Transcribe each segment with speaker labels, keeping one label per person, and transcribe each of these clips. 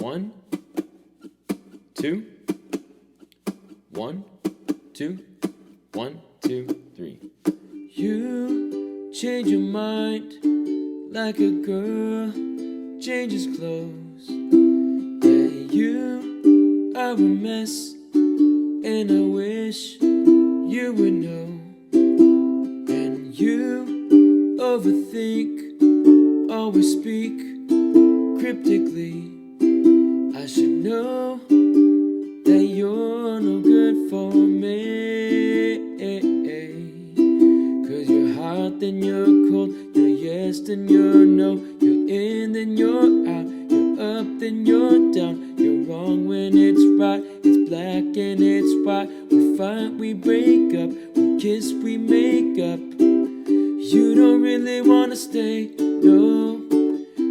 Speaker 1: 1, 2, 1, 2, 1, 2, 3. You change your mind like a girl changes clothes. Yeah, you are a mess, and I wish you would know. And you overthink, always speak cryptically. I should know that you're no good for me. 'Cause you're hot, then you're cold, you're yes, then you're no, you're in, then you're out, you're up, then you're down, you're wrong when it's right, it's black and it's white, we fight, we break up, we kiss, we make up. You don't really wanna stay, no,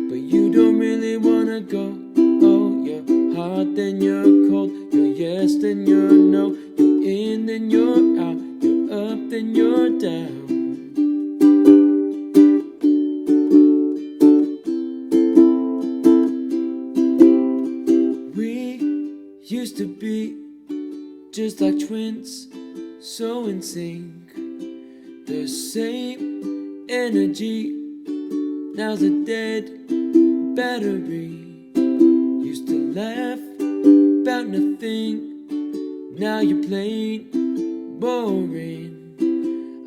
Speaker 1: but you don't really wanna go. Oh, you're hot, then you're cold, you're yes, then you're no, you're in, then you're out, you're up, then you're down. We used to be just like twins, so in sync. The same energy, now's a dead battery. Used to laugh about nothing, now you're plain boring.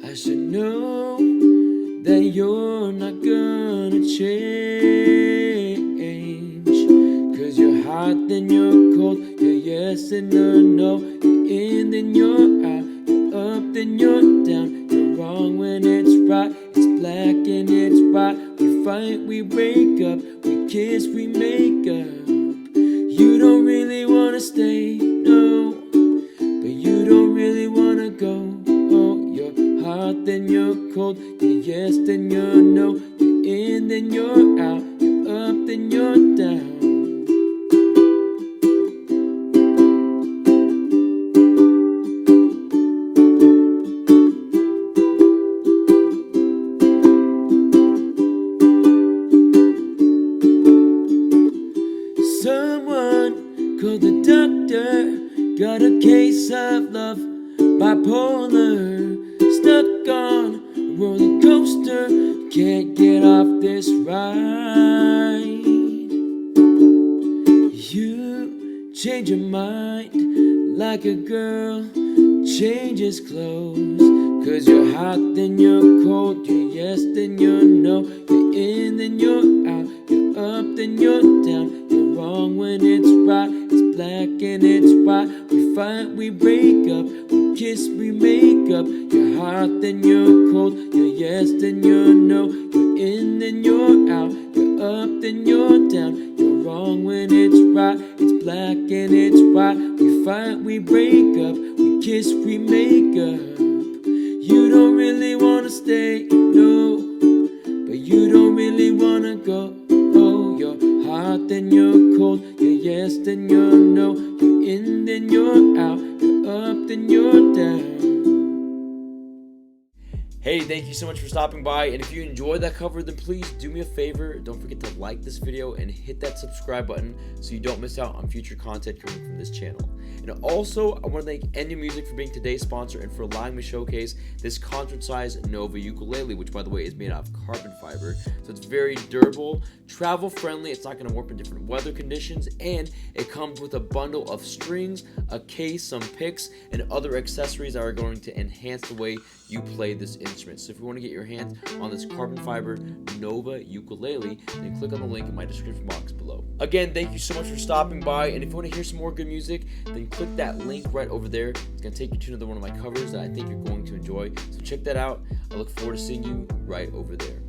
Speaker 1: I should know that you're not gonna change. 'Cause you're hot, then you're cold, you're yes and you're no, you're in, then you're out, you're up, then you're down, you're wrong when it's right, it's black and it's white, we fight, we break up, we kiss, we make up. You don't really wanna stay, no, but you don't really wanna go. Oh, you're hot, then you're cold, you're yes, then you're no, you're in, then you're out, you're up, then you're down. Someone called the doctor, got a case of love, bipolar, stuck on a roller coaster, can't get off this ride. You change your mind like a girl changes clothes. 'Cause you're hot, then you're cold, you're yes, then you're no, you're in, then you're out, you're up, then you're down, you're wrong when it's right, it's black and it's white, we fight, we break up, we kiss, we make up. You're hot, then you're cold, you're yes, then you're no, you're in, then you're out, you're up, then you're down, you're wrong when it's right, it's black and it's white, we fight, we break up, we kiss, we make up. You don't really wanna stay, no, but you don't really wanna go. Oh, you're hot, then you're cold, you're yes, then you're no, you're in, then you're out, you're up, then you're down. Hey, thank you so much for stopping by, and if you enjoyed that cover, then please do me a favor, don't forget to like this video and hit that subscribe button so you don't miss out on future content coming from this channel. And also, I want to thank Enya Music for being today's sponsor and for allowing me to showcase this concert-sized Nova ukulele, which by the way is made out of carbon fiber, so it's very durable, travel-friendly, it's not going to warp in different weather conditions, and it comes with a bundle of strings, a case, some picks, and other accessories that are going to enhance the way you play this instrument. So if you want to get your hands on this carbon fiber Nova ukulele, then click on the link in my description box below. Again, thank you so much for stopping by, and if you want to hear some more good music, then click that link right over there. It's going to take you to another one of my covers that I think you're going to enjoy. So check that out. I look forward to seeing you right over there.